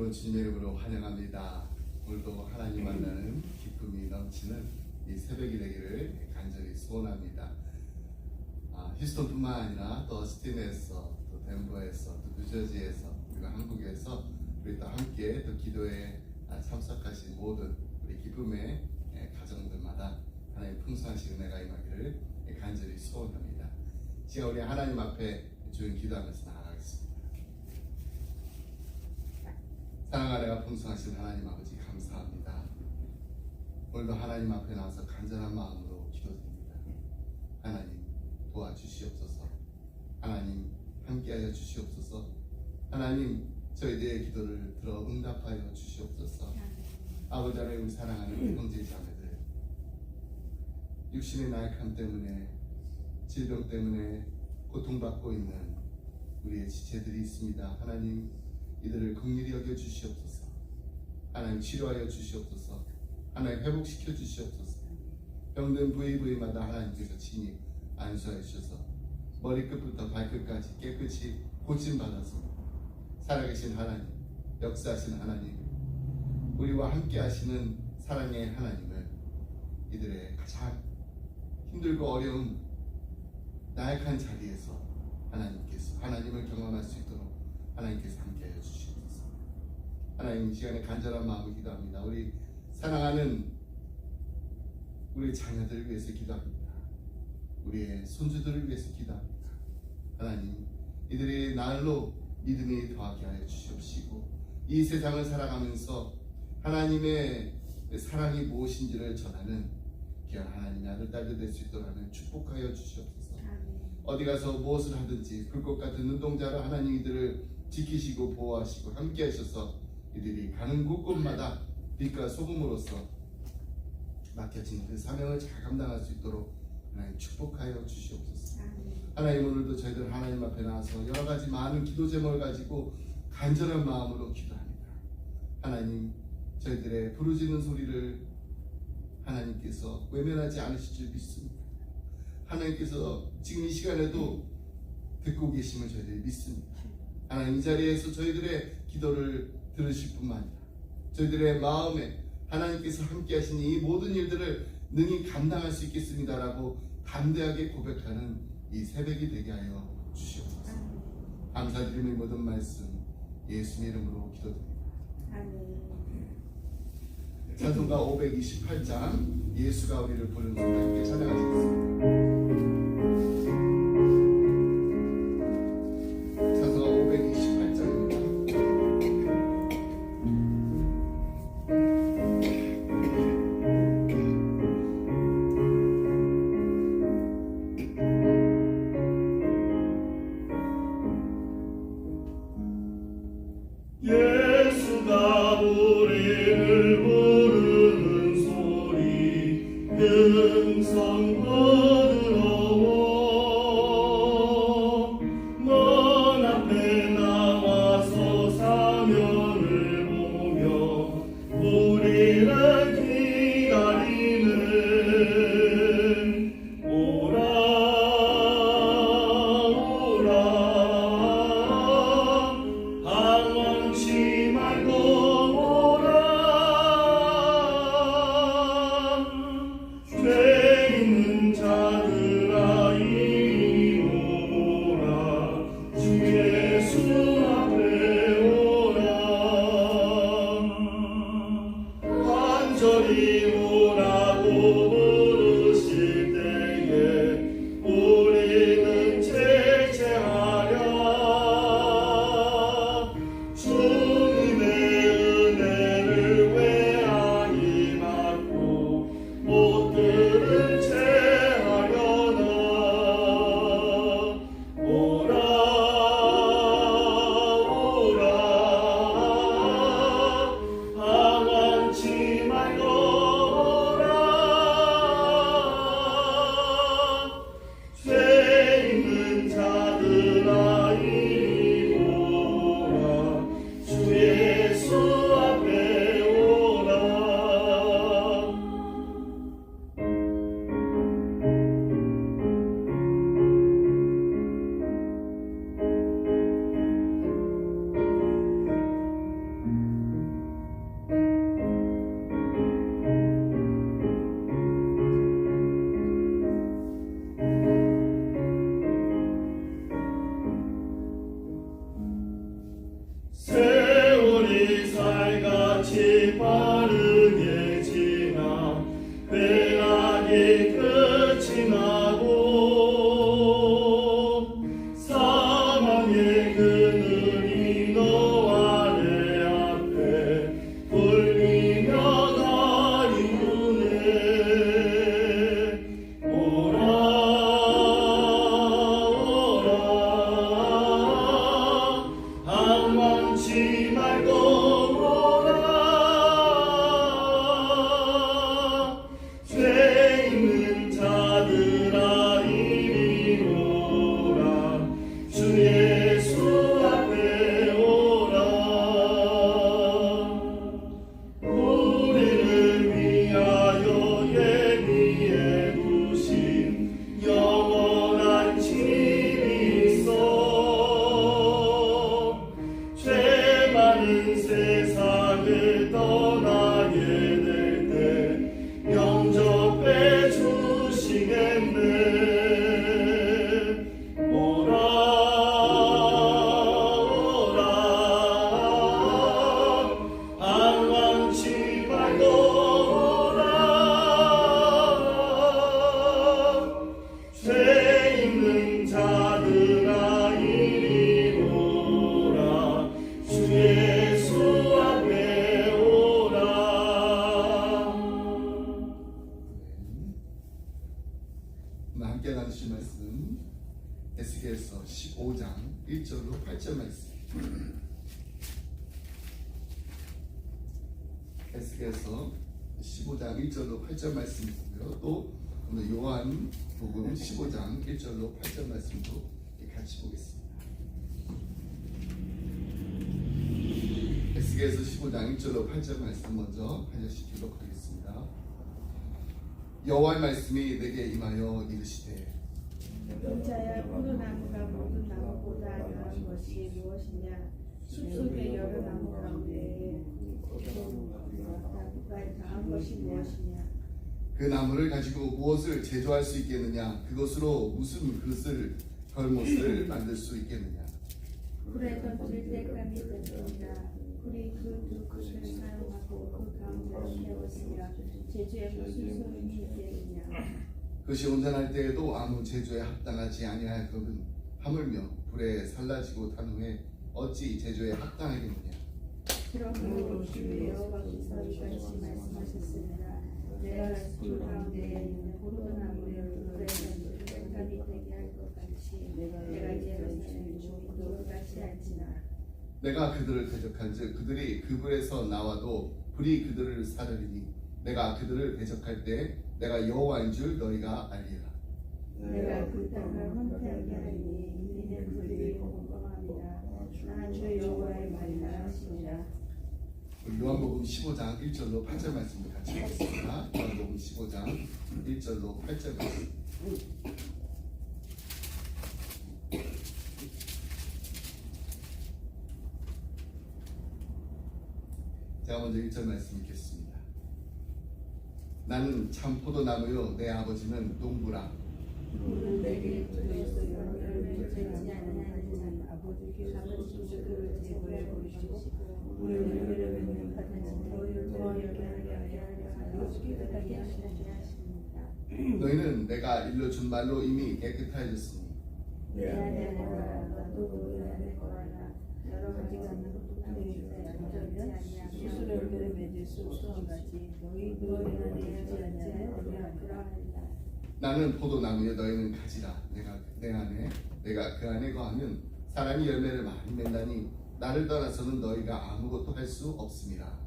여러분 주님의 이름으로 환영합니다. 오늘도 하나님 만나는 기쁨이 넘치는 이 새벽이 되기를 간절히 소원합니다. 휴스턴뿐만 아니라 또 어스틴에서, 또 덴버에서, 또 뉴저지에서, 그리고 한국에서 우리 또 함께 또 기도에 참석하신 모든 우리 기쁨의 가정들마다 하나님 풍성하신 은혜가 임하기를 간절히 소원합니다. 지금 우리 하나님 앞에 조용히 기도하면서 나아가겠습니다. 사랑하는 은혜가 풍성하신 하나님 아버지 감사합니다. 오늘도 하나님 앞에 나와서 간절한 마음으로 기도드립니다. 하나님 도와주시옵소서. 하나님 함께하여 주시옵소서. 하나님 저희들의 기도를 들어 응답하여 주시옵소서. 아버지 하나님, 우리 사랑하는 형제자매들, 육신의 나약함 때문에, 질병 때문에 고통받고 있는 우리의 지체들이 있습니다. 하나님 이들을 긍휼히 여겨 주시옵소서. 하나님 치료하여 주시옵소서. 하나님 회복시켜 주시옵소서. 병든 부위마다 하나님께서 친히 안수하여 주셔서 머리끝부터 발끝까지 깨끗이 고침받아서 살아계신 하나님, 역사하신 하나님, 우리와 함께 하시는 사랑의 하나님을 이들의 가장 힘들고 어려운 나약한 자리에서 하나님께서 하나님을 경험할 수 있도록 하나님께서 함께하여 주시옵소서. 하나님 이 시간에 간절한 마음을 기도합니다. 우리 사랑하는 우리 자녀들을 위해서 기도합니다. 우리의 손주들을 위해서 기도합니다. 하나님 이들의 날로 믿음이 더하게 하여 주시옵시고 이 세상을 살아가면서 하나님의 사랑이 무엇인지를 전하는 귀한 하나님의 아들 딸들 될 수 있도록 하는 축복하여 주시옵소서. 어디 가서 무엇을 하든지 불꽃 같은 눈동자로 하나님 이들을 지키시고 보호하시고 함께 하셔서 이들이 가는 곳곳마다 빛과 소금으로서 맡겨진 그 사명을 잘 감당할 수 있도록 하나님 축복하여 주시옵소서. 하나님 오늘도 저희들 하나님 앞에 나와서 여러 가지 많은 기도 제목을 가지고 간절한 마음으로 기도합니다. 하나님 저희들의 부르짖는 소리를 하나님께서 외면하지 않으실 줄 믿습니다. 하나님께서 지금 이 시간에도 듣고 계심을 저희들이 믿습니다. 하나님 이 자리에서 저희들의 기도를 들으실 뿐만 아니라 저희들의 마음에 하나님께서 함께 하신 이 모든 일들을 능히 감당할 수 있겠습니다라고 담대하게 고백하는 이 새벽이 되게 하여 주시옵소서. 감사드리는 모든 말씀 예수님 이름으로 기도드립니다. 찬송가 528장 예수가 우리를 부르는 노래 함께 찬양하시겠습니다. 찬송가 528장입니다. 예수가 우리를 부르는 소리 음성 부드러워 먼 앞에 나와서 사면을 보며 우리를 기다리는 오라 방황치 말고 오라 죄 있는 자 에스겔서 15장 1절로 8절 말씀이고요. 또 오늘 요한복음 15장 1절로 8절 말씀도 같이 보겠습니다. 에스겔서 15장 1절로 8절 말씀 먼저 반역시키도록 하겠습니다. 여호와의 말씀이 내게 임하여 이르시되 인자야 포도나무가 모든 나무보다 나은 것이 무엇이냐? 숲속의 여러 나무 가운데 나무가 나은 것이 무엇이냐? 그 나무를 가지고 무엇을 제조할 수 있겠느냐? 그것으로 무슨 그릇을 걸못을 만들 수 있겠느냐? 불에 던질 때감이 되리라. 불이 그 두 그릇을 사용하고 그 가운데로 태웠으며 제주에 무슨 소용이 있겠느냐? 그것이 온전할 때에도 아무 제조에 합당하지 아니할 것은 하물며 불에 살라지고 탄 후에 어찌 제조에 합당하겠느냐? 그러므로 주 여호와께서 이같이 말씀하셨습니다. 내가 그 가운데에 있는 포도나무를 불에 던질 때감이 되게 할 것 같이 내가 예루살렘 주민도 그같이 할지나. 내가 그들을 대적한즉 그들이 그 불에서 나와도 불이 그들을 사르리니 내가 그들을 대적할 때 내가 여호와인 줄 너희가 알리라. 내가 그 땅을 황폐하게 하리니 이는 그들이 공평함이라. 나 주 여호와의 말이라 하시니라. 우리 요한복음 15장 1절로 8절 말씀을 같이 보겠습니다. 요한복음 15장 1절로 8절 말씀. 제가 먼저 1절 말씀 읽겠습니다. 나는 참 포도나무요 내 아버지는 농부라. 그는 내게 들려서 열매를 맺지 아니하는 아버지께 그를 제거해 보시고 우리를 열매를 맺는 받는 더 열매를 하려 아버지께 깨닫게 하십니다. 너희는 내가 일러준 말로 이미 깨끗하여졌으니 내 안에 거하라 너도 너희 안에 거하라. 여러 가지가 있는 것도 되지 아니하며 스스로 열매를 맺을 수 없음 같이 너희 안에 있지 아니하며 그러하리라. 나는 포도나무여 너희는 가지라. 내가 내 안에 내가 그 안에 거하면 사람이 열매를 많이 맺나니 나를 떠나서는 너희가 아무것도 할 수 없습니다.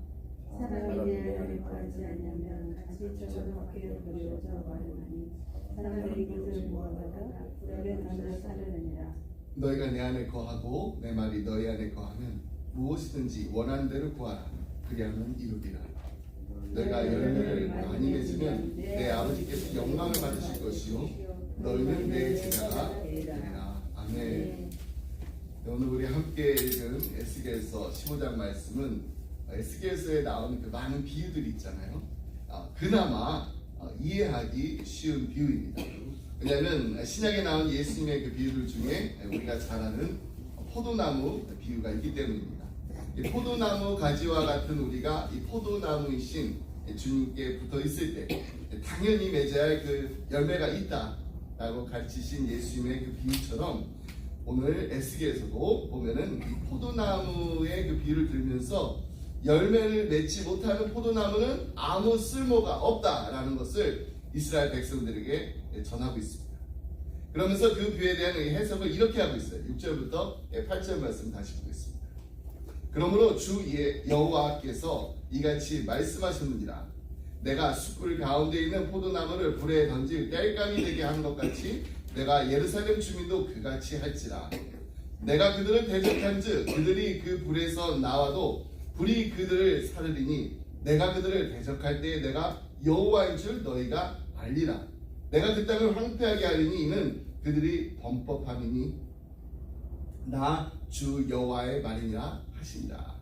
사람이 내 안에 거하지 아니하면 같이 저를 밖에 버려져 마르나니 사람들이 그들을 모아다가 불에 던져 사르느니라. 너희가 내 안에 거하고 내 말이 너희 안에 거하면 무엇이든지 원하는 대로 구하라. 그리하면 이루리라. 너희가 열매를 많이 맺으면 내 아버지께서 영광을 받으실 것이요 너희는 내 제자가 되리라. 아멘. 오늘 우리 함께 읽은 에스겔서 15장 말씀은 에스겔서에 나오는 그 많은 비유들이 있잖아요. 그나마 이해하기 쉬운 비유입니다. 왜냐하면 신약에 나온 예수님의 그 비유들 중에 우리가 잘 아는 포도나무 비유가 있기 때문입니다. 이 포도나무 가지와 같은 우리가 이 포도나무이신 주님께 붙어 있을 때 당연히 맺어야 할 그 열매가 있다라고 가르치신 예수님의 그 비유처럼 오늘 에스겔에서도 보면은 이 포도나무의 그 비유를 들면서 열매를 맺지 못하는 포도나무는 아무 쓸모가 없다라는 것을 이스라엘 백성들에게 전하고 있습니다. 그러면서 그 비유에 대한 해석을 이렇게 하고 있어요. 6절부터 8절 말씀 다시 보겠습니다. 그러므로 주 여호와께서 이같이 말씀하셨느니라. 내가 숯불 가운데 있는 포도나무를 불에 던질 땔감이 되게 한 것 같이 내가 예루살렘 주민도 그같이 할지라. 내가 그들을 대적한즉 그들이 그 불에서 나와도 불이 그들을 사르리니 내가 그들을 대적할 때에 내가 여호와인 줄 너희가 알리라. 내가 그 땅을 황폐하게 하리니 이는 그들이 범법함이니 나 주 여호와의 말이니라 하시니라.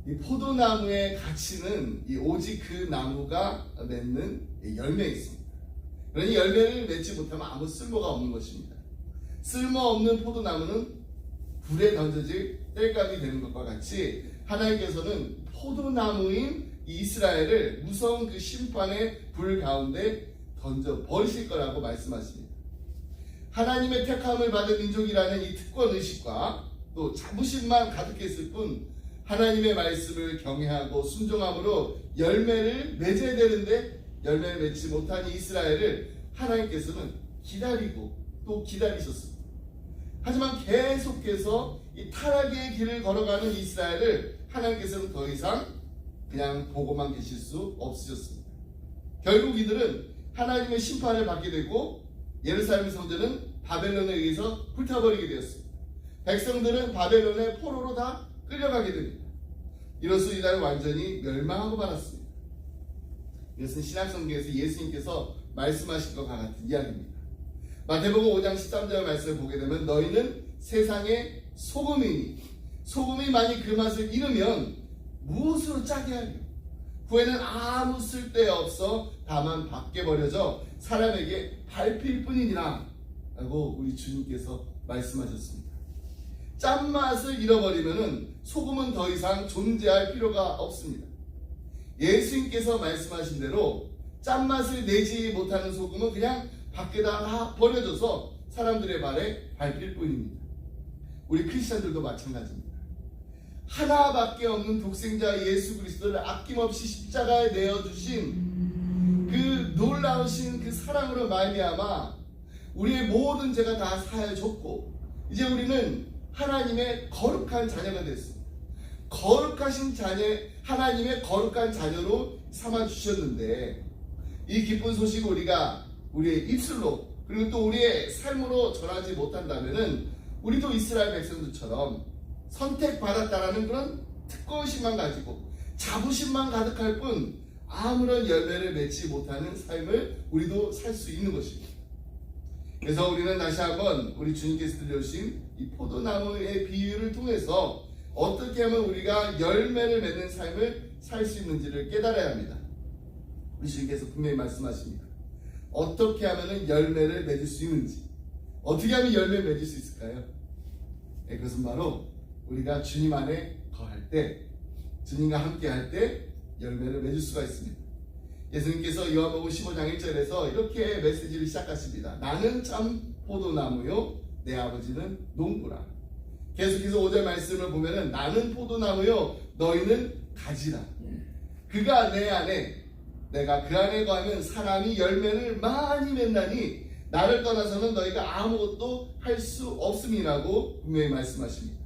이 포도나무의 가치는 오직 그 나무가 맺는 열매에 있습니다. 그러니 열매를 맺지 못하면 아무 쓸모가 없는 것입니다. 쓸모없는 포도나무는 불에 던져질 땔감이 되는 것과 같이 하나님께서는 포도나무인 이스라엘을 무서운 그 심판의 불 가운데 던져 버리실 거라고 말씀하십니다. 하나님의 택함을 받은 민족이라는 이 특권의식과 또 자부심만 가득했을 뿐 하나님의 말씀을 경외하고 순종함으로 열매를 맺어야 되는데 열매를 맺지 못한 이스라엘을 하나님께서는 기다리고 또 기다리셨습니다. 하지만 계속해서 이 타락의 길을 걸어가는 이스라엘을 하나님께서는 더 이상 그냥 보고만 계실 수 없으셨습니다. 결국 이들은 하나님의 심판을 받게 되고 예루살렘 성전은 바벨론에 의해서 불타버리게 되었습니다. 백성들은 바벨론의 포로로 다 끌려가게 됩니다. 이로써 이스라엘은 완전히 멸망하고 말았습니다. 이것은 신약성경에서 예수님께서 말씀하신 것과 같은 이야기입니다. 마태복음 5장 13절 말씀을 보게 되면 너희는 세상의 소금이니 소금이 만일 그 맛을 잃으면 무엇으로 짜게 하리요? 후에는 아무 쓸데없어 다만 밖에 버려져 사람에게 밟힐 뿐이니라 라고 우리 주님께서 말씀하셨습니다. 짠맛을 잃어버리면 소금은 더 이상 존재할 필요가 없습니다. 예수님께서 말씀하신 대로 짠맛을 내지 못하는 소금은 그냥 밖에다 다 버려져서 사람들의 발에 밟힐 뿐입니다. 우리 크리스천들도 마찬가지입니다. 하나밖에 없는 독생자 예수 그리스도를 아낌없이 십자가에 내어주신 그 놀라우신 그 사랑으로 말미암아 우리의 모든 죄가 다 사해졌고 이제 우리는 하나님의 거룩한 자녀가 됐습니다. 거룩하신 자녀, 하나님의 거룩한 자녀로 삼아주셨는데 이 기쁜 소식을 우리가 우리의 입술로 그리고 또 우리의 삶으로 전하지 못한다면은 우리도 이스라엘 백성들처럼 선택받았다라는 그런 특권심만 가지고 자부심만 가득할 뿐 아무런 열매를 맺지 못하는 삶을 우리도 살 수 있는 것입니다. 그래서 우리는 다시 한번 우리 주님께서 들려주신 이 포도나무의 비유를 통해서 어떻게 하면 우리가 열매를 맺는 삶을 살 수 있는지를 깨달아야 합니다. 우리 주님께서 분명히 말씀하십니다. 어떻게 하면 열매를 맺을 수 있는지, 어떻게 하면 열매를 맺을 수 있을까요? 네, 그것은 바로 우리가 주님 안에 거할 때, 주님과 함께 할 때 열매를 맺을 수가 있습니다. 예수님께서 요한복음 15장 1절에서 이렇게 메시지를 시작하십니다. 나는 참 포도나무요 내 아버지는 농부라. 계속해서 5절 말씀을 보면은 나는 포도나무요 너희는 가지라. 그가 내 안에 내가 그 안에 거하면 사람이 열매를 많이 맺나니 나를 떠나서는 너희가 아무것도 할 수 없음이라고 분명히 말씀하십니다.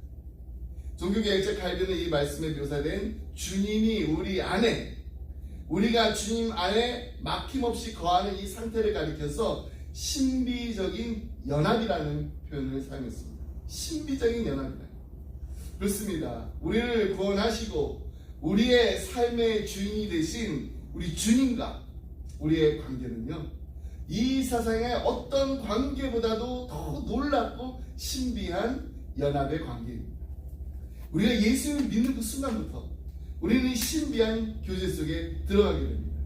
종교개혁자 칼빈은 이 말씀에 묘사된 주님이 우리 안에 우리가 주님 안에 막힘없이 거하는 이 상태를 가리켜서 신비적인 연합이라는 표현을 사용했습니다. 신비적인 연합이다. 그렇습니다. 우리를 구원하시고 우리의 삶의 주인이 되신 우리 주님과 우리의 관계는요, 이 세상의 어떤 관계보다도 더 놀랍고 신비한 연합의 관계입니다. 우리가 예수님을 믿는 그 순간부터 우리는 이 신비한 교제 속에 들어가게 됩니다.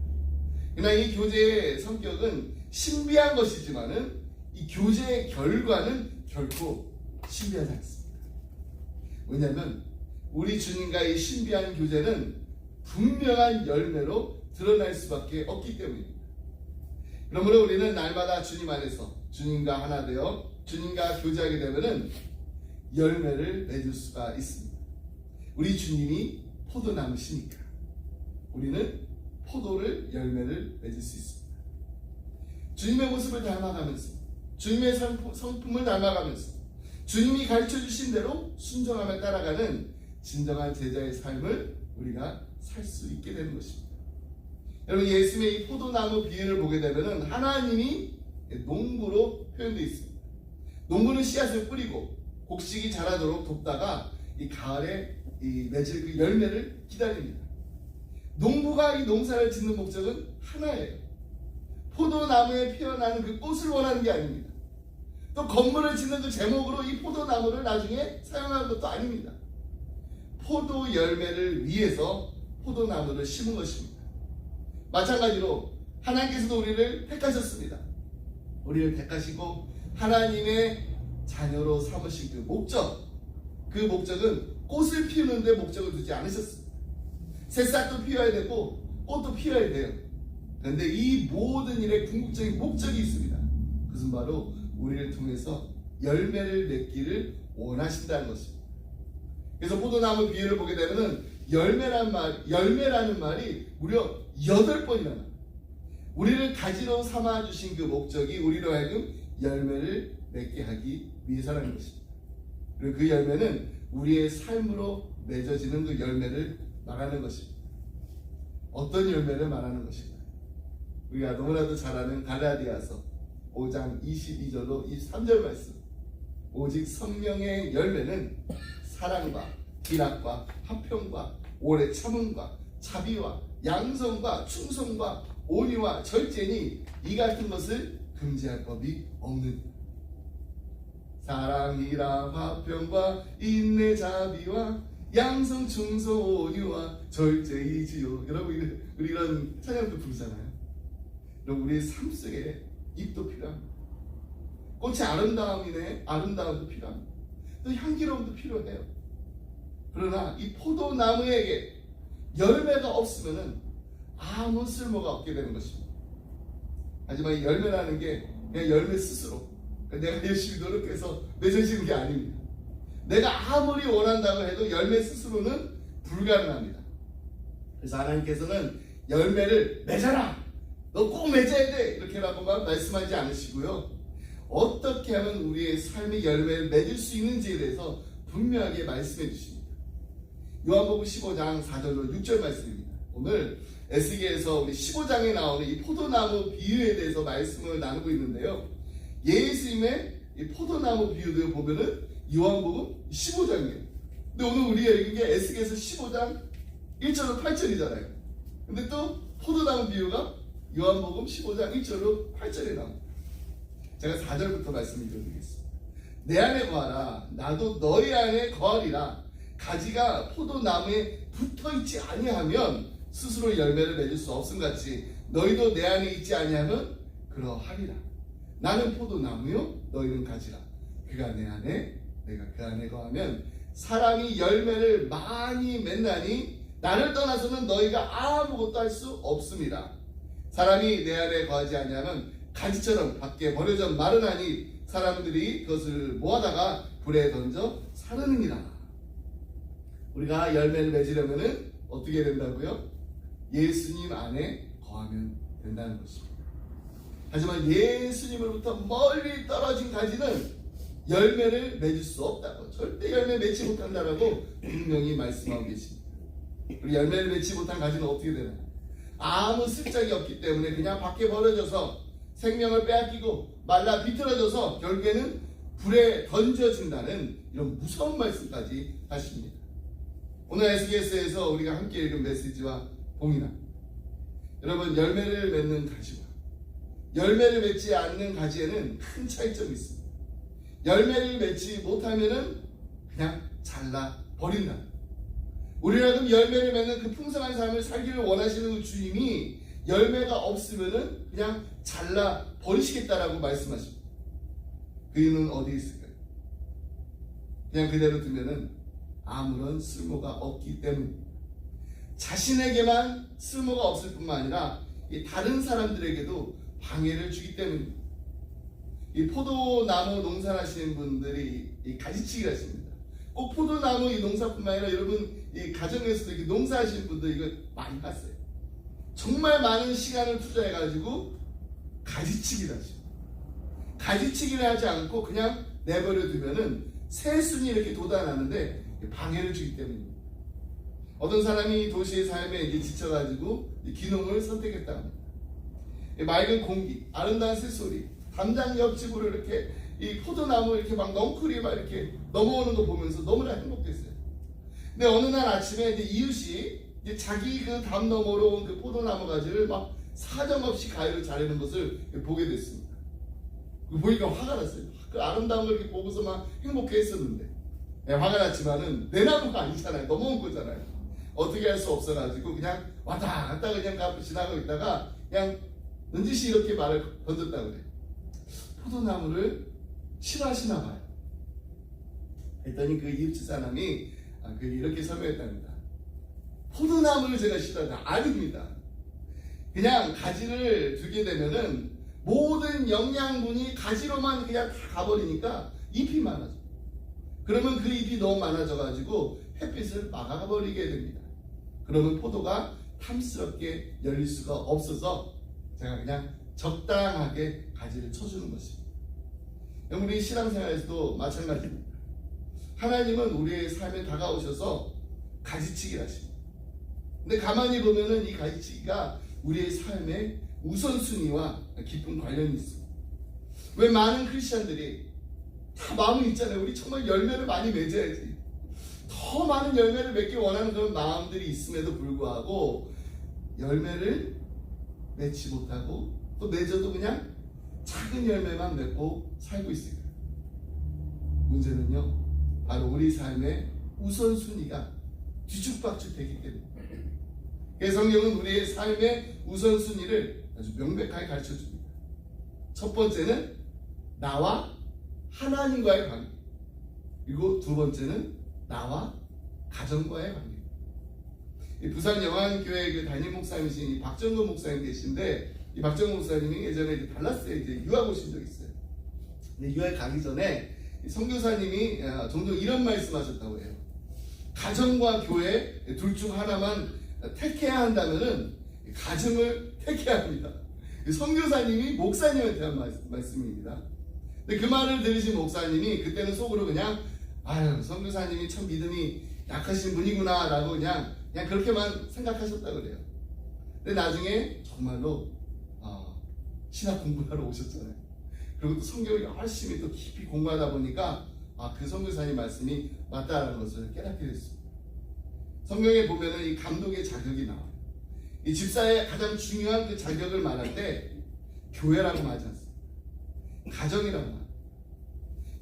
그러나 이 교제의 성격은 신비한 것이지만은 이 교제의 결과는 결코 신비하지 않습니다. 왜냐하면 우리 주님과 이 신비한 교제는 분명한 열매로 드러날 수밖에 없기 때문입니다. 그러므로 우리는 날마다 주님 안에서 주님과 하나 되어 주님과 교제하게 되면은 열매를 맺을 수가 있습니다. 우리 주님이 포도나무시니까 우리는 포도를 열매를 맺을 수 있습니다. 주님의 모습을 닮아가면서 주님의 성품을 닮아가면서 주님이 가르쳐주신 대로 순종하며 따라가는 진정한 제자의 삶을 우리가 살 수 있게 되는 것입니다. 여러분, 예수님의 이 포도나무 비유를 보게 되면 하나님이 농부로 표현되어 있습니다. 농부는 씨앗을 뿌리고 곡식이 자라도록 돕다가 이 가을에 이 맺을 그 열매를 기다립니다. 농부가 이 농사를 짓는 목적은 하나예요. 포도나무에 피어나는 그 꽃을 원하는 게 아닙니다. 또 건물을 짓는 그 제목으로 이 포도나무를 나중에 사용하는 것도 아닙니다. 포도 열매를 위해서 포도나무를 심은 것입니다. 마찬가지로 하나님께서도 우리를 택하셨습니다. 우리를 택하시고 하나님의 자녀로 삼으신 그 목적, 그 목적은 꽃을 피우는 데 목적을 두지 않으셨습니다. 새싹도 피워야 되고 꽃도 피워야 돼요. 그런데 이 모든 일에 궁극적인 목적이 있습니다. 그것은 바로 우리를 통해서 열매를 맺기를 원하신다는 것입니다. 그래서 포도나무 비유를 보게 되면 열매라는 말이 무려 8번이나 나와요. 우리를 가지로 삼아주신 그 목적이 우리로 하여금 열매를 맺게 하기 위해서라는 것입니다. 그리고 그 열매는 우리의 삶으로 맺어지는 그 열매를 말하는 것입니다. 어떤 열매를 말하는 것인가? 우리가 너무나도 잘 아는 갈라디아서 5장 22절로 23절 말씀. 오직 성령의 열매는 사랑과 기락과 화평과 오래 참음과 자비와 양성과 충성과 온유와 절제니 이 같은 것을 금지할 법이 없느니라. 사랑이라 화평과 인내 자비와 양성 충성 온유와 절제이지요. 여러분 우리 이런 찬양도 부르잖아요. 여러분 우리의 삶 속에 입도 필요합니다. 꽃의 아름다움도 필요합니다. 또 향기로움도 필요해요. 그러나 이 포도나무에게 열매가 없으면은 아무 쓸모가 없게 되는 것입니다. 하지만 이 열매라는 게 그냥 열매 스스로 내가 열심히 노력해서 맺어지는 게 아닙니다. 내가 아무리 원한다고 해도 열매 스스로는 불가능합니다. 그래서 하나님께서는 열매를 맺어라! 너 꼭 맺어야 돼! 이렇게라고만 말씀하지 않으시고요. 어떻게 하면 우리의 삶의 열매를 맺을 수 있는지에 대해서 분명하게 말씀해 주십니다. 요한복음 15장 4절로 6절 말씀입니다. 오늘 에스겔에서 우리 15장에 나오는 이 포도나무 비유에 대해서 말씀을 나누고 있는데요. 예수님의 이 포도나무 비유를 보면은 요한복음 15장이에요. 근데 오늘 우리가 읽은 게 에스겔에서 15장 1절로 8절이잖아요. 근데 또 포도나무 비유가 요한복음 15장 1절로 8절에 나옵니다. 제가 4절부터 말씀드리겠습니다. 내 안에 거하라. 나도 너희 안에 거하리라. 가지가 포도나무에 붙어있지 아니하면 스스로 열매를 맺을 수 없음같이 너희도 내 안에 있지 아니하면 그러하리라. 나는 포도나무요 너희는 가지라. 그가 내 안에 내가 그 안에 거하면 사람이 열매를 많이 맺나니 나를 떠나서는 너희가 아무것도 할 수 없습니다. 사람이 내 안에 거하지 아니하면 가지처럼 밖에 버려져 마르나니 사람들이 그것을 모아다가 불에 던져 사르느니라. 우리가 열매를 맺으려면 어떻게 된다고요? 예수님 안에 거하면 된다는 것입니다. 하지만 예수님으로부터 멀리 떨어진 가지는 열매를 맺을 수 없다고, 절대 열매 맺지 못한다라고 분명히 말씀하고 계십니다. 우리 열매를 맺지 못한 가지는 어떻게 되나요? 아무 쓸짝이 없기 때문에 그냥 밖에 버려져서 생명을 빼앗기고 말라 비틀어져서 결국에는 불에 던져진다는 이런 무서운 말씀까지 하십니다. 오늘 에스겔서에서 우리가 함께 읽은 메시지와 동일한, 여러분 열매를 맺는 가지와 열매를 맺지 않는 가지에는 큰 차이점이 있습니다. 열매를 맺지 못하면은 그냥 잘라 버린다. 우리라도 열매를 맺는 그 풍성한 삶을 살기를 원하시는 그 주님이 열매가 없으면은 그냥 잘라 버리시겠다라고 말씀하십니다. 그 이유는 어디에 있을까요? 그냥 그대로 두면은 아무런 쓸모가 없기 때문입니다. 자신에게만 쓸모가 없을 뿐만 아니라 이 다른 사람들에게도 방해를 주기 때문입니다. 이 포도나무 농사하시는 분들이 이 가지치기를 하십니다. 꼭 포도나무 이 농사뿐만 아니라 여러분 이 가정에서도 이렇게 농사하시는 분들 이거 많이 하세요. 정말 많은 시간을 투자해가지고 가지치기를 하십니다. 가지치기를 하지 않고 그냥 내버려 두면은 새순이 이렇게 돋아나는데 방해를 주기 때문입니다. 어떤 사람이 도시의 삶에 이제 지쳐가지고 귀농을 선택했다 합니다. 맑은 공기, 아름다운 새소리, 담장 옆집으로 이렇게 이 포도나무 이렇게 막 넝쿨이 막 이렇게 넘어오는 거 보면서 너무나 행복했어요. 근데 어느 날 아침에 이제 이웃이 이제 자기 그 담 너머로 온 그 포도나무 가지를 막 사정없이 가위로 자르는 것을 보게 됐습니다. 보니까 화가 났어요. 그 아름다운 걸 이렇게 보고서 막 행복해 했었는데, 화가 났지만은 내 나무가 아니잖아요. 넘어온 거잖아요. 어떻게 할 수 없어가지고 그냥 왔다 갔다 그냥 지나가고 있다가 그냥 넌지시 이렇게 말을 던졌다 그래요. 포도나무를 싫어하시나 봐요. 했더니 그 이웃집 사람이 이렇게 설명했답니다. 포도나무를 제가 싫어하다. 아닙니다. 그냥 가지를 두게 되면은 모든 영양분이 가지로만 그냥 다 가버리니까 잎이 많아져. 그러면 그 잎이 너무 많아져가지고 햇빛을 막아버리게 됩니다. 그러면 포도가 탐스럽게 열릴 수가 없어서 제가 그냥 적당하게 가지를 쳐주는 것입니다. 우리 신앙생활에서도 마찬가지입니다. 하나님은 우리의 삶에 다가오셔서 가지치기를 하십니다. 근데 가만히 보면은 이 가지치기가 우리의 삶의 우선순위와 깊은 관련이 있습니다. 왜 많은 크리스천들이 다 마음이 있잖아요. 우리 정말 열매를 많이 맺어야지. 더 많은 열매를 맺기 원하는 그런 마음들이 있음에도 불구하고 열매를 맺지 못하고 또 맺어도 그냥 작은 열매만 맺고 살고 있습니다. 문제는요, 바로 우리 삶의 우선순위가 뒤죽박죽되기 때문입니다. 그래서 성경은 우리의 삶의 우선순위를 아주 명백하게 가르쳐줍니다. 첫 번째는 나와 하나님과의 관계, 그리고 두 번째는 나와 가정과의 관계. 부산 영안교회 그 담임 목사님이신 이 박정근 목사님 계신데, 이 박정근 목사님이 예전에 그 달라스에 이제 유학 오신 적 있어요. 근데 유학 가기 전에 선교사님이 종종 이런 말씀하셨다고 해요. 가정과 교회 둘 중 하나만 택해야 한다면은 가정을 택해야 합니다. 선교사님이 목사님한테 한 말씀입니다. 근데 그 말을 들으신 목사님이 그때는 속으로 그냥 아유, 선교사님이 참 믿음이 약하신 분이구나 라고 그냥 그렇게만 생각하셨다고 그래요. 근데 나중에 정말로 신학 공부하러 오셨잖아요. 그리고 또 성경을 열심히 또 깊이 공부하다 보니까 그 선교사님 말씀이 맞다라는 것을 깨닫게 됐습니다. 성경에 보면은 이 감독의 자격이 나와요. 이 집사의 가장 중요한 그 자격을 말할 때 교회라고 말하지 않습니다. 가정이라고 말합니다.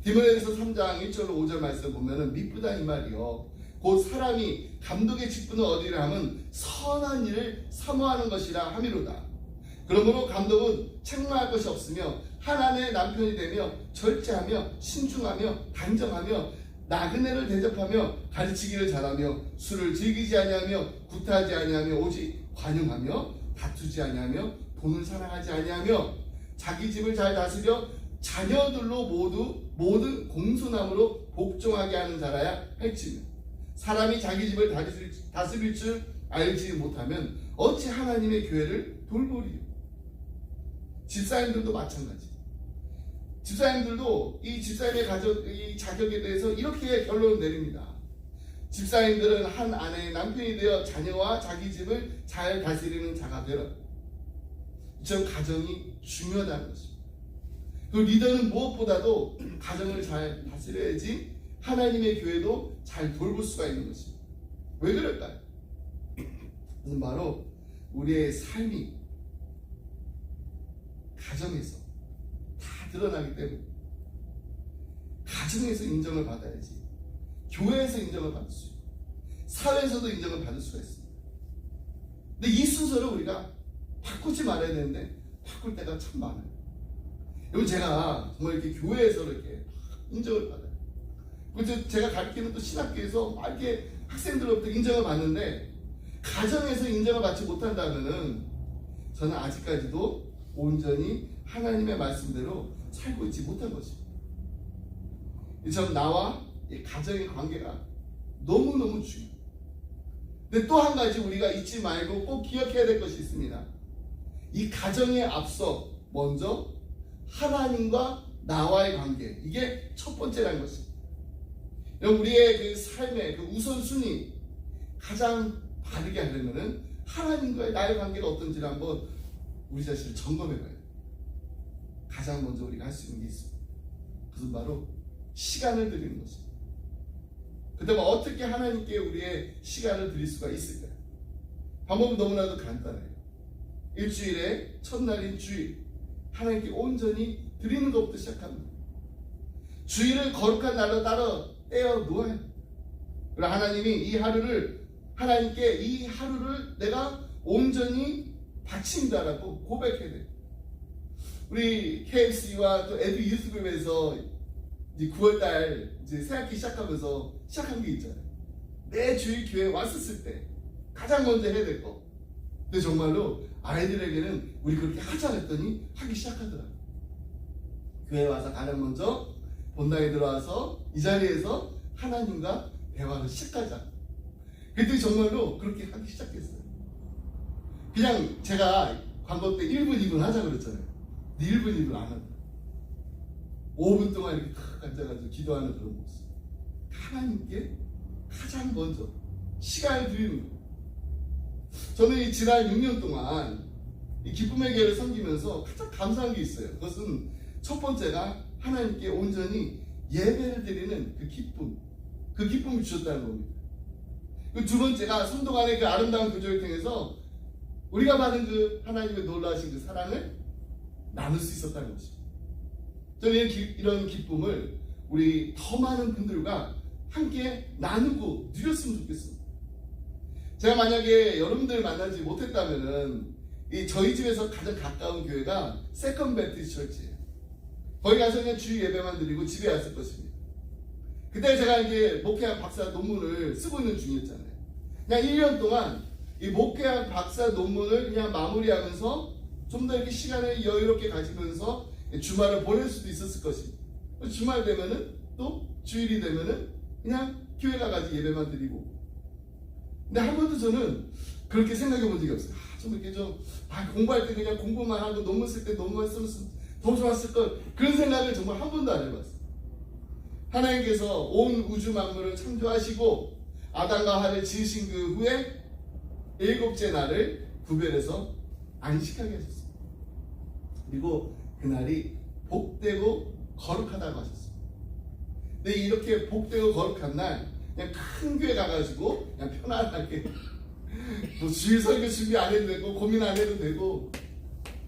디모데전서 3장 1절로 5절 말씀 보면은 미쁘다 이 말이요. 곧 사람이 감독의 직분은 어디를 하면 선한 일을 사모하는 것이라 함이로다. 그러므로 감독은 책망할 것이 없으며 하나님의 남편이 되며 절제하며 신중하며 단정하며 나그네를 대접하며 가르치기를 잘하며 술을 즐기지 아니하며 구타하지 아니하며 오직 관용하며 다투지 아니하며 돈을 사랑하지 아니하며 자기 집을 잘 다스려 자녀들로 모든 공손함으로 복종하게 하는 자라야 할지며 사람이 자기 집을 다스릴 줄 알지 못하면 어찌 하나님의 교회를 돌보리요. 집사님들도 마찬가지. 집사님들도 이 집사님의 이 자격에 대해서 이렇게 결론을 내립니다. 집사님들은 한 아내의 남편이 되어 자녀와 자기 집을 잘 다스리는 자가 되라. 이처럼 가정이 중요하다는 것입니다. 그 리더는 무엇보다도 가정을 잘 다스려야지 하나님의 교회도 잘 돌볼 수가 있는 것입니다. 왜 그럴까요? 그것은 바로 우리의 삶이 가정에서 다 드러나기 때문에 가정에서 인정을 받아야지 교회에서 인정을 받을 수 있고 사회에서도 인정을 받을 수가 있습니다. 근데 이 순서를 우리가 바꾸지 말아야 되는데 바꿀 때가 참 많아요. 여러분, 제가 정말 이렇게 교회에서 이렇게 인정을 받아요. 그리고 제가 가르치는 또 신학교에서 이렇게 학생들로부터 인정을 받는데 가정에서 인정을 받지 못한다면은 저는 아직까지도 온전히 하나님의 말씀대로 살고 있지 못한 것입니다. 전 나와 가정의 관계가 너무너무 중요해요. 근데 또 한 가지 우리가 잊지 말고 꼭 기억해야 될 것이 있습니다. 이 가정에 앞서 먼저 하나님과 나와의 관계, 이게 첫 번째라는 것입니다. 우리의 그 삶의 그 우선순위 가장 바르게 하려면은 하나님과의 나의 관계가 어떤지를 한번 우리 자신을 점검해 봐요. 가장 먼저 우리가 할 수 있는 게 있습니다. 그것은 바로 시간을 드리는 것입니다. 그렇다면 어떻게 하나님께 우리의 시간을 드릴 수가 있을까요? 방법은 너무나도 간단해요. 일주일의 첫날인 주일, 하나님께 온전히 드리는 것부터 시작합니다. 주일을 거룩한 날로 따로 떼어 놓아요. 그리고 하나님이 이 하루를, 하나님께 이 하루를 내가 온전히 바친다라고 고백해야 돼요. 우리 KFC와 또 애들 유스그룹에서 이제 9월달 이제 새학기 시작하면서 시작한 게 있잖아요. 매 주일 교회 왔었을 때 가장 먼저 해야 될 거. 근데 정말로 아이들에게는 우리 그렇게 하자 했더니 하기 시작하더라고요. 교회 와서 가장 먼저 본당에 들어와서 이 자리에서 하나님과 대화를 시작하자. 그랬더니 정말로 그렇게 하기 시작했어요. 그냥 제가 광고 때 1분, 2분 하자 그랬잖아요. 근데 1분, 2분 안 하더라고요. 5분 동안 이렇게 탁 앉아가지고 기도하는 그런 모습. 하나님께 가장 먼저 시간을 드리는 거예요. 저는 이 지난 6년 동안 이 기쁨의 교회를 섬기면서 가장 감사한 게 있어요. 그것은 첫 번째가 하나님께 온전히 예배를 드리는 그 기쁨을 주셨다는 겁니다. 그 두 번째가 성도 간의 그 아름다운 교제를 통해서 우리가 받은 그 하나님의 놀라우신 그 사랑을 나눌 수 있었다는 것입니다. 저는 이런 기쁨을 우리 더 많은 분들과 함께 나누고 누렸으면 좋겠습니다. 제가 만약에 여러분들 만나지 못했다면은 저희 집에서 가장 가까운 교회가 세컨 배프티스트 처치예요. 거기 가서 그냥 주일 예배만 드리고 집에 왔을 것입니다. 그때 제가 이제 목회학 박사 논문을 쓰고 있는 중이었잖아요. 그냥 1년 동안 이 목회학 박사 논문을 그냥 마무리하면서 좀 더 이렇게 시간을 여유롭게 가지면서 주말을 보낼 수도 있었을 것입니다. 주말 되면은 또 주일이 되면은 그냥 교회 가가지고 예배만 드리고. 근데 한 번도 저는 그렇게 생각해 본 적이 없어요. 좀 이렇게 공부할 때 그냥 공부만 하고 논문 쓸 때 논문만 쓰면 더 좋았을 걸. 그런 생각을 정말 한 번도 안 해봤어요. 하나님께서 온 우주 만물을 창조하시고 아담과 하와를 지으신 그 후에 7째 날을 구별해서 안식하게 하셨습니다. 그리고 그날이 복되고 거룩하다고 하셨습니다. 근데 이렇게 복되고 거룩한 날 그냥 큰 교회 가가지고 그냥 편안하게 뭐 주일 설교 준비 안 해도 되고 고민 안 해도 되고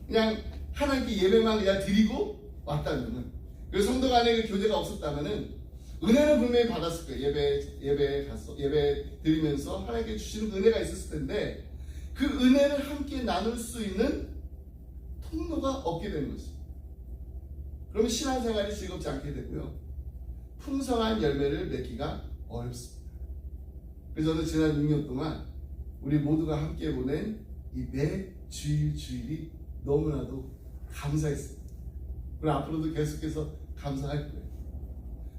그냥 하나님께 예배만 그냥 드리고 왔다면은, 그래서 성도 간의 그 교제가 없었다면은 은혜는 분명히 받았을 거예요. 예배 드리면서 하나님께 주시는 은혜가 있었을 텐데 그 은혜를 함께 나눌 수 있는 통로가 없게 되는 것입니다. 그러면 신앙생활이 즐겁지 않게 되고요, 풍성한 열매를 맺기가 어렵습니다. 그래서 저는 지난 6년 동안 우리 모두가 함께 보낸 이 매 주일이 너무나도 감사했습니다. 그리고 앞으로도 계속해서 감사할 거예요.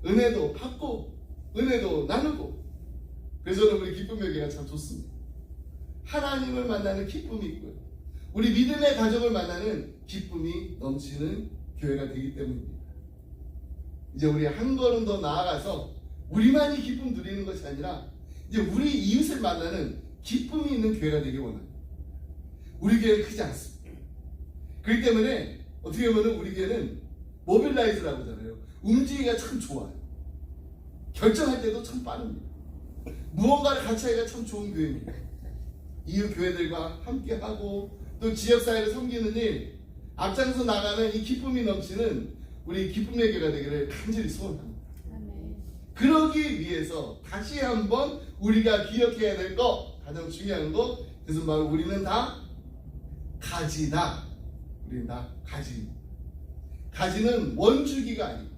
은혜도 받고 은혜도 나누고. 그래서 저는 우리 기쁨의 교회가 참 좋습니다. 하나님을 만나는 기쁨이 있고요, 우리 믿음의 가족을 만나는 기쁨이 넘치는 교회가 되기 때문입니다. 이제 우리 한 걸음 더 나아가서 우리만이 기쁨 누리는 것이 아니라 이제 우리 이웃을 만나는 기쁨이 있는 교회가 되기 원합니다. 우리 교회는 크지 않습니다. 그렇기 때문에 어떻게 보면 우리 교회는 모빌라이즈라고 하잖아요. 움직이기가 참 좋아요. 결정할 때도 참 빠릅니다. 무언가를 같이 하기가 참 좋은 교회입니다. 이웃 교회들과 함께하고 또 지역사회를 섬기는 일, 앞장서 나가는 이 기쁨이 넘치는 우리 기쁨의 교회가 되기를 간절히 소원합니다. 그러기 위해서 다시 한번 우리가 기억해야 될 거, 가장 중요한 거, 그것은 바로 우리는 다 가지다. 우리는 다 가지입니다. 가지는 원주기가 아니고,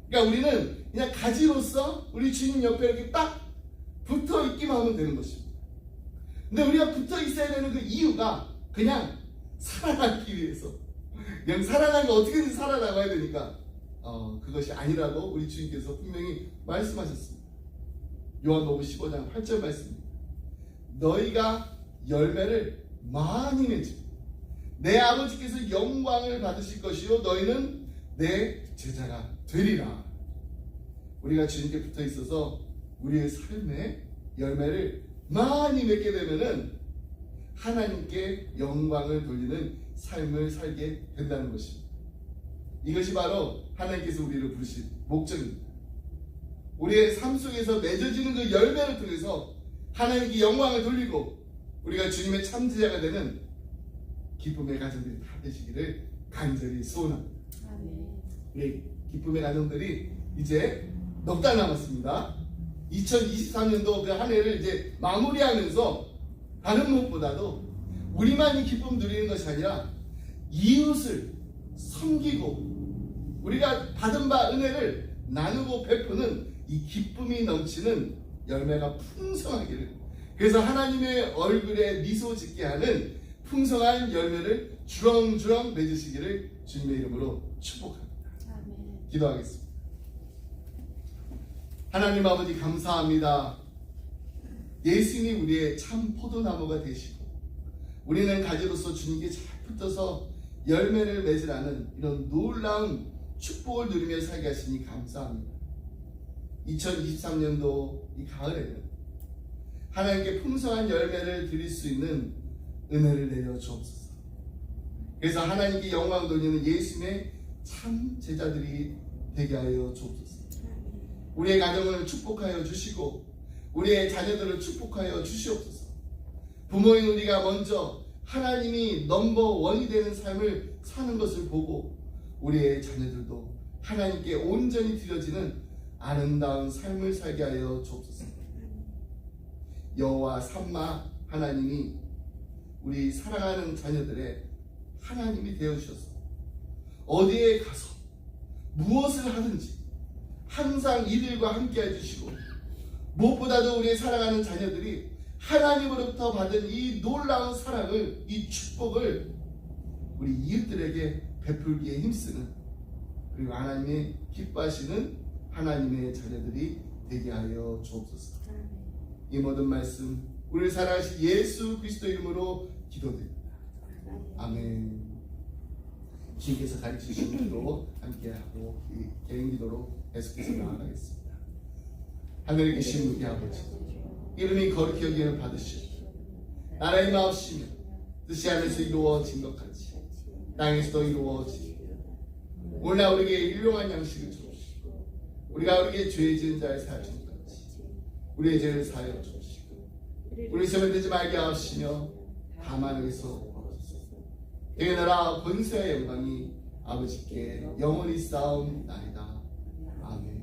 그러니까 우리는 그냥 가지로서 우리 주님 옆에 이렇게 딱 붙어 있기만 하면 되는 것입니다. 근데 우리가 붙어 있어야 되는 그 이유가 그냥 살아남기 위해서, 그냥 살아나면 어떻게든 살아나가야 되니까 그것이 아니라고 우리 주님께서 분명히 말씀하셨습니다. 요한복음 15장 8절 말씀입니다. 너희가 열매를 많이 맺으면 내 아버지께서 영광을 받으실 것이요 너희는 내 제자가 되리라. 우리가 주님께 붙어 있어서 우리의 삶에 열매를 많이 맺게 되면은 하나님께 영광을 돌리는 삶을 살게 된다는 것입니다. 이것이 바로 하나님께서 우리를 부르신 목적입니다. 우리의 삶 속에서 맺어지는 그 열매를 통해서 하나님께 영광을 돌리고 우리가 주님의 참제자가 되는 기쁨의 가정들이 다 되시기를 간절히 소원합니다. 우리 기쁨의 가정들이 이제 넉 달 남았습니다. 2023년도 그 한 해를 이제 마무리하면서 다른 무엇보다도 우리만이 기쁨 누리는 것이 아니라 이웃을 섬기고 우리가 받은 바 은혜를 나누고 베푸는 이 기쁨이 넘치는 열매가 풍성하기를, 그래서 하나님의 얼굴에 미소 짓게 하는 풍성한 열매를 주렁주렁 맺으시기를 주님의 이름으로 축복합니다. 기도하겠습니다. 하나님 아버지 감사합니다. 예수님이 우리의 참 포도나무가 되시고 우리는 가지로서 주님께 잘 붙어서 열매를 맺으라는 이런 놀라운 축복을 누리며 살게 하시니 감사합니다. 2023년도 이 가을에는 하나님께 풍성한 열매를 드릴 수 있는 은혜를 내려 주옵소서. 그래서 하나님께 영광 돌리는 예수님의 참 제자들이 되게 하여 주옵소서. 우리의 가정을 축복하여 주시고 우리의 자녀들을 축복하여 주시옵소서. 부모인 우리가 먼저 하나님이 넘버원이 되는 삶을 사는 것을 보고 우리의 자녀들도 하나님께 온전히 드려지는 아름다운 삶을 살게 하여 주옵소서. 여호와 삼마 하나님이 우리 사랑하는 자녀들의 하나님이 되어주셔서 어디에 가서 무엇을 하든지 항상 이들과 함께 해주시고 무엇보다도 우리의 사랑하는 자녀들이 하나님으로부터 받은 이 놀라운 사랑을, 이 축복을 우리 이웃들에게 베풀기에 힘쓰는, 그리고 하나님의 기뻐하시는 하나님의 자녀들이 되게 하여 주옵소서. 이 모든 말씀 우리를 사랑하신 예수 그리스도 이름으로 기도드립니다. 아멘. 주님께서 가르치신 기도 함께하고 이 개인 기도로 계속해서 나아가겠습니다. 하늘에 계신 우리 아버지, 이름이 거룩히 여김을 받으시옵소서. 나라의 마옵시며 뜻이 하늘에서 이루어진 것 같이 땅에서도 이루어지고, 오늘 우리에게 일용할 양식을 주옵시고 우리가 우리에게 죄 지은 자의 사하여 준 것 같이 우리의 죄를 사하여 주옵시고 우리 손을 대지 말게 하옵시며 다만 여기서 벌어주소서. 의 나라 권세의 영광이 아버지께 영원히 쌓옵나이다. 아멘.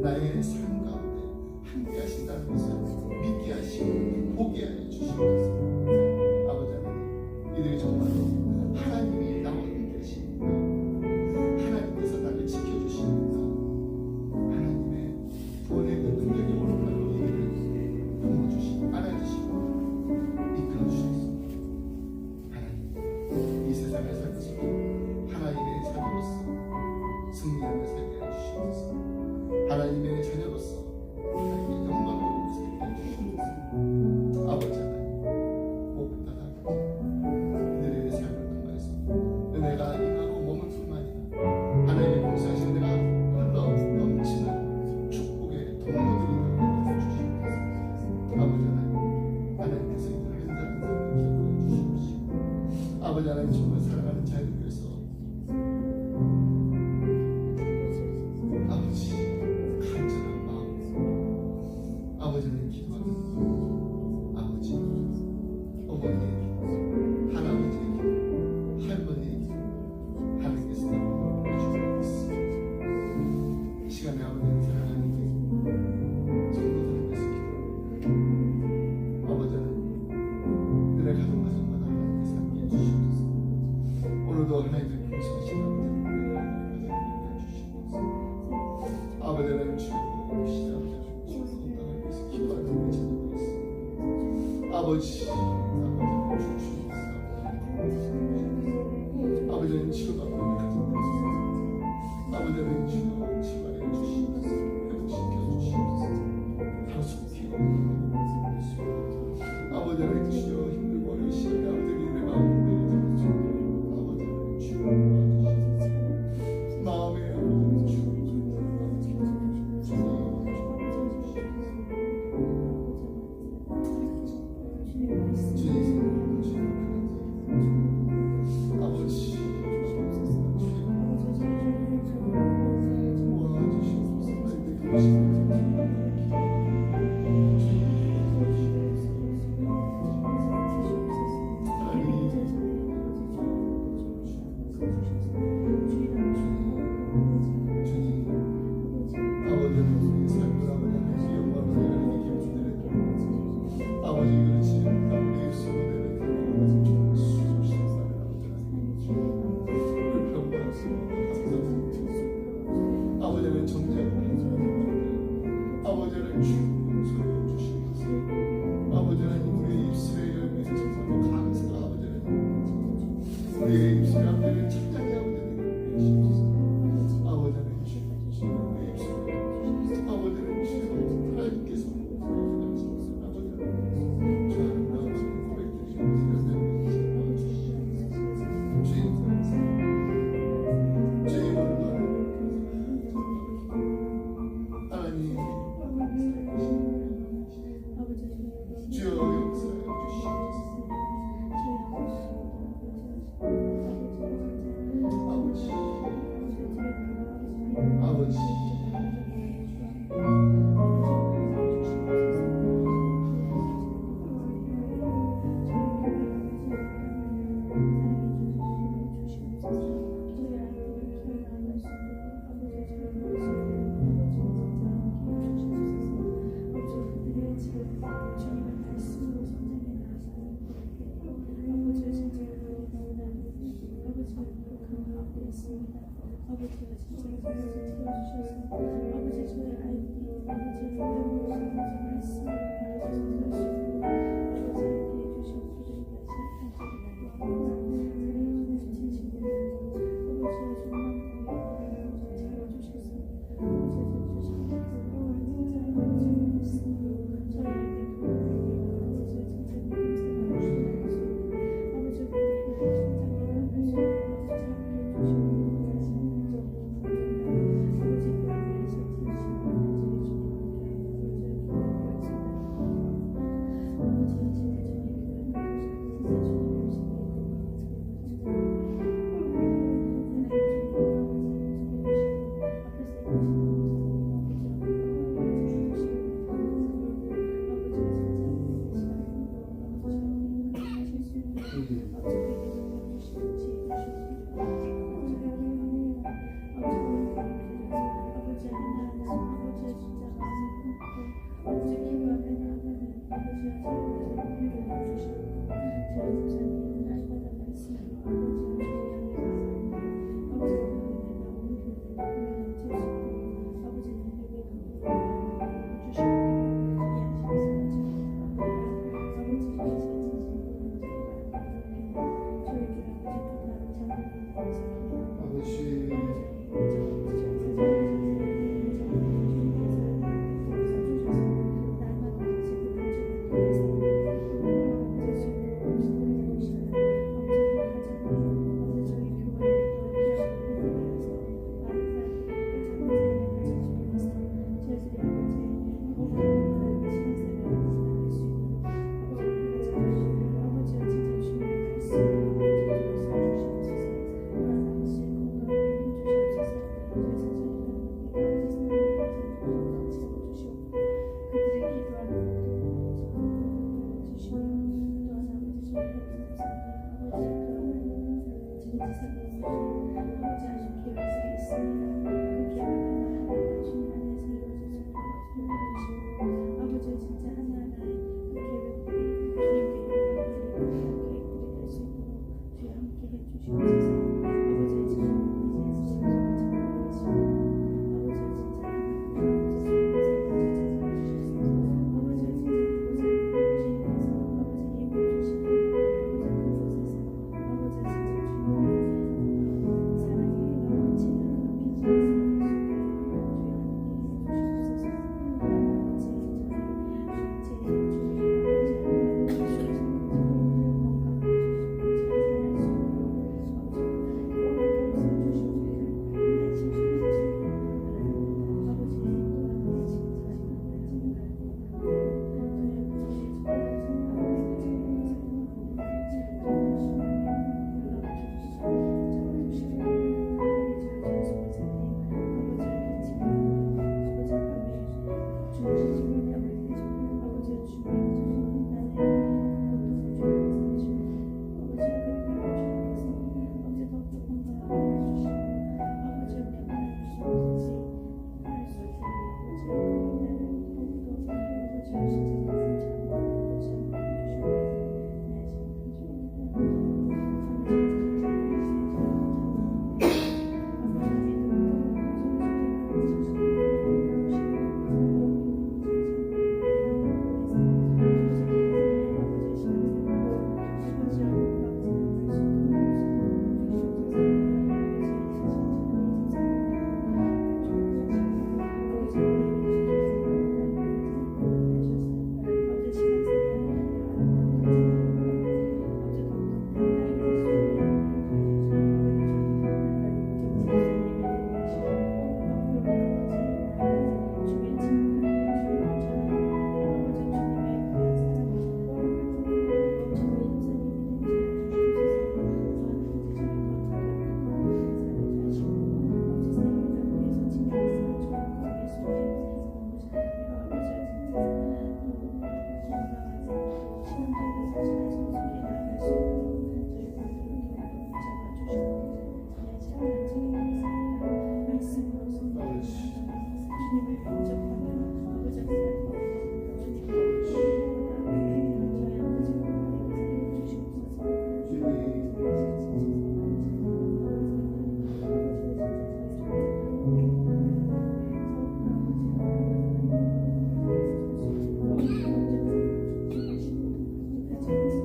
나의 삶 가운데 함께 하신다는 것을 믿게 하시고 보게 하여 주시옵소서. 아버지 하나님, 이들이 정말로 하나님이 나와 함께 하십니다. 하나님께서 나를 지켜주십니다. 하나님의 구원의 그 능력이 오늘날로 이들을 부어주시고 안아주시고 이끌어주시옵소서. 하나님, 이 세상에 살면서 하나님의 자녀로서 승리하며 살게 해주시옵소서. 하나님의 자녀로서 하나님의 영광을 살게 해주시옵소서. 아버지 하나님, 무엇보다 이들의 삶을 통해서 은혜가 임하고 몸을 뿐만 아니라 하나님의 공사하신 은혜가 흘러 넘치는 축복의 통로들이 되게 해주시옵소서. 아버지 하나님, 하나님께서 이들을 한자한 삶을 기억해 주시옵시고, 아버지 하나님, 정말 사랑하는 자녀들 위해서 아버지는 기도합니다. 아버지, 어머니에게, 할아버지에게, 할머니에게 하나님께서 해주시옵소서. 이 시간에 아버지를 사랑하는 성도들을 위해서 기도합니다. 아버지는 그들의 가정마다 하나님께서 함께해 주시옵소서. 오늘도 하나님의 풍성하신 아버지를 해주시옵소서. 아버지는 주여 시작 아버지, 아버지는 치료받고 있는 가정들, 아버지는 주여 치료해 주시옵소서. 회복시켜 주시옵소서. 하루 속히 아버지는 주여 힘들고 어려운 시간에 아버지는 내 마음을 내려주시옵소서. 아버지는 주여 도와주시옵소서. 마음의 아버지 주여 아버지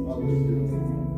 아버지여